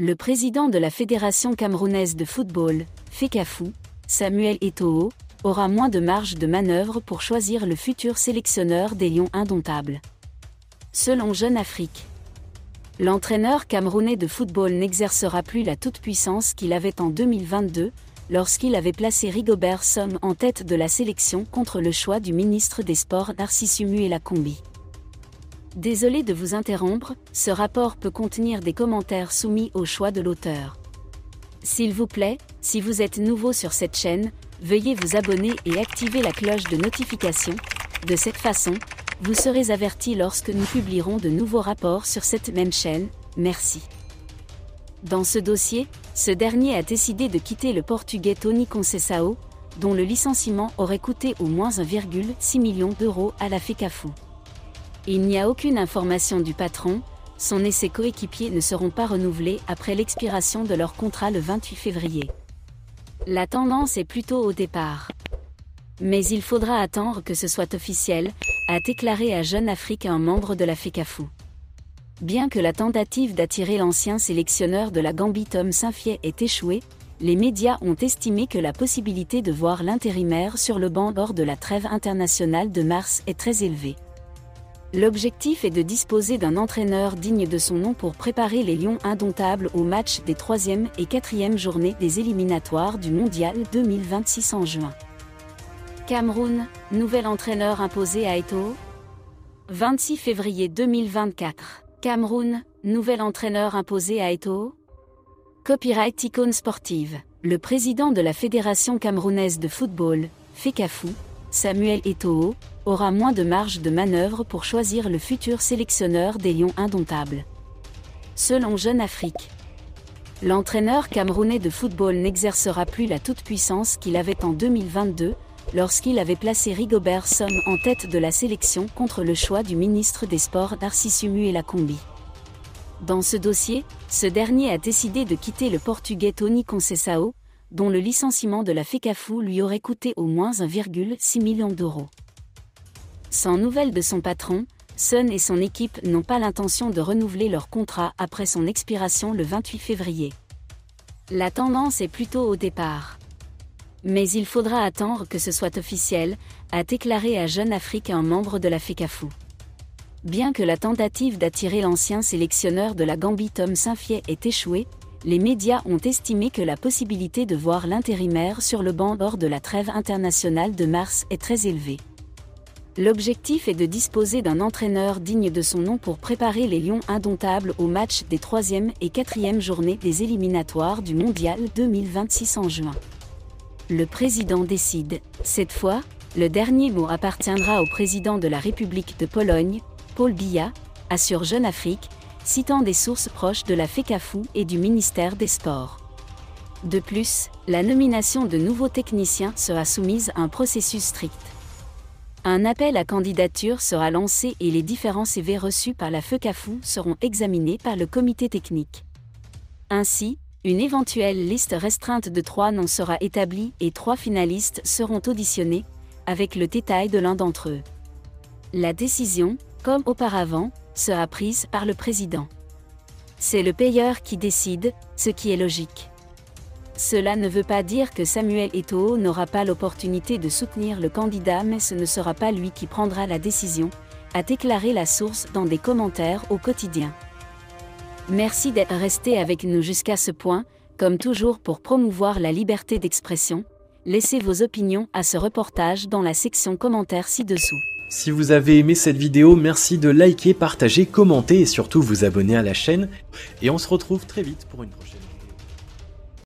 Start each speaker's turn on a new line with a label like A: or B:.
A: Le président de la Fédération camerounaise de football, FECAFOOT, Samuel Eto'o, aura moins de marge de manœuvre pour choisir le futur sélectionneur des Lions indomptables. Selon Jeune Afrique, l'entraîneur camerounais de football n'exercera plus la toute-puissance qu'il avait en 2022, lorsqu'il avait placé Rigobert Song en tête de la sélection contre le choix du ministre des Sports Narcissus Muelakombi. Désolé de vous interrompre, ce rapport peut contenir des commentaires soumis au choix de l'auteur. S'il vous plaît, si vous êtes nouveau sur cette chaîne, veuillez vous abonner et activer la cloche de notification. De cette façon, vous serez averti lorsque nous publierons de nouveaux rapports sur cette même chaîne. Merci. Dans ce dossier, ce dernier a décidé de quitter le Portugais Tony Conceição, dont le licenciement aurait coûté au moins 1,6 million d'euros à la FECAFOOT. Il n'y a aucune information du patron, son et ses coéquipiers ne seront pas renouvelés après l'expiration de leur contrat le 28 février. La tendance est plutôt au départ. Mais il faudra attendre que ce soit officiel, a déclaré à Jeune Afrique un membre de la FECAFOOT. Bien que la tentative d'attirer l'ancien sélectionneur de la Gambie Tom Saintfiet ait échoué, les médias ont estimé que la possibilité de voir l'intérimaire sur le banc lors de la trêve internationale de mars est très élevée. L'objectif est de disposer d'un entraîneur digne de son nom pour préparer les Lions indomptables au match des 3e et 4e journées des éliminatoires du Mondial 2026 en juin. Cameroun, nouvel entraîneur imposé à Eto'o. 26 février 2024. Cameroun, nouvel entraîneur imposé à Eto'o. Copyright Icône sportive. Le président de la Fédération camerounaise de football, FECAFOOT, Samuel Eto'o, aura moins de marge de manœuvre pour choisir le futur sélectionneur des Lions indomptables. Selon Jeune Afrique, l'entraîneur camerounais de football n'exercera plus la toute-puissance qu'il avait en 2022, lorsqu'il avait placé Rigobert Song en tête de la sélection contre le choix du ministre des Sports Narcissus Muelakombi. Dans ce dossier, ce dernier a décidé de quitter le Portugais Tony Conceição, dont le licenciement de la FECAFOOT lui aurait coûté au moins 1,6 million d'euros. Sans nouvelles de son patron, Son et son équipe n'ont pas l'intention de renouveler leur contrat après son expiration le 28 février. La tendance est plutôt au départ. Mais il faudra attendre que ce soit officiel, a déclaré à Jeune Afrique un membre de la FECAFOOT. Bien que la tentative d'attirer l'ancien sélectionneur de la Gambie Tom Saintfiet ait échoué, les médias ont estimé que la possibilité de voir l'intérimaire sur le banc lors de la trêve internationale de mars est très élevée. L'objectif est de disposer d'un entraîneur digne de son nom pour préparer les Lions indomptables au match des 3e et 4e journées des éliminatoires du Mondial 2026 en juin. Le président décide. Cette fois, le dernier mot appartiendra au président de la République de Pologne, Paul Biya, assure Jeune Afrique, citant des sources proches de la FECAFOOT et du ministère des Sports. De plus, la nomination de nouveaux techniciens sera soumise à un processus strict. Un appel à candidature sera lancé et les différents CV reçus par la FECAFOOT seront examinés par le comité technique. Ainsi, une éventuelle liste restreinte de 3 noms sera établie et 3 finalistes seront auditionnés, avec le détail de l'un d'entre eux. La décision, comme auparavant, sera prise par le président. C'est le payeur qui décide, ce qui est logique. Cela ne veut pas dire que Samuel Eto'o n'aura pas l'opportunité de soutenir le candidat, mais ce ne sera pas lui qui prendra la décision, a déclaré la source dans des commentaires au quotidien. Merci d'être resté avec nous jusqu'à ce point, comme toujours pour promouvoir la liberté d'expression. Laissez vos opinions à ce reportage dans la section commentaires ci-dessous.
B: Si vous avez aimé cette vidéo, merci de liker, partager, commenter et surtout vous abonner à la chaîne. Et on se retrouve très vite pour une prochaine vidéo.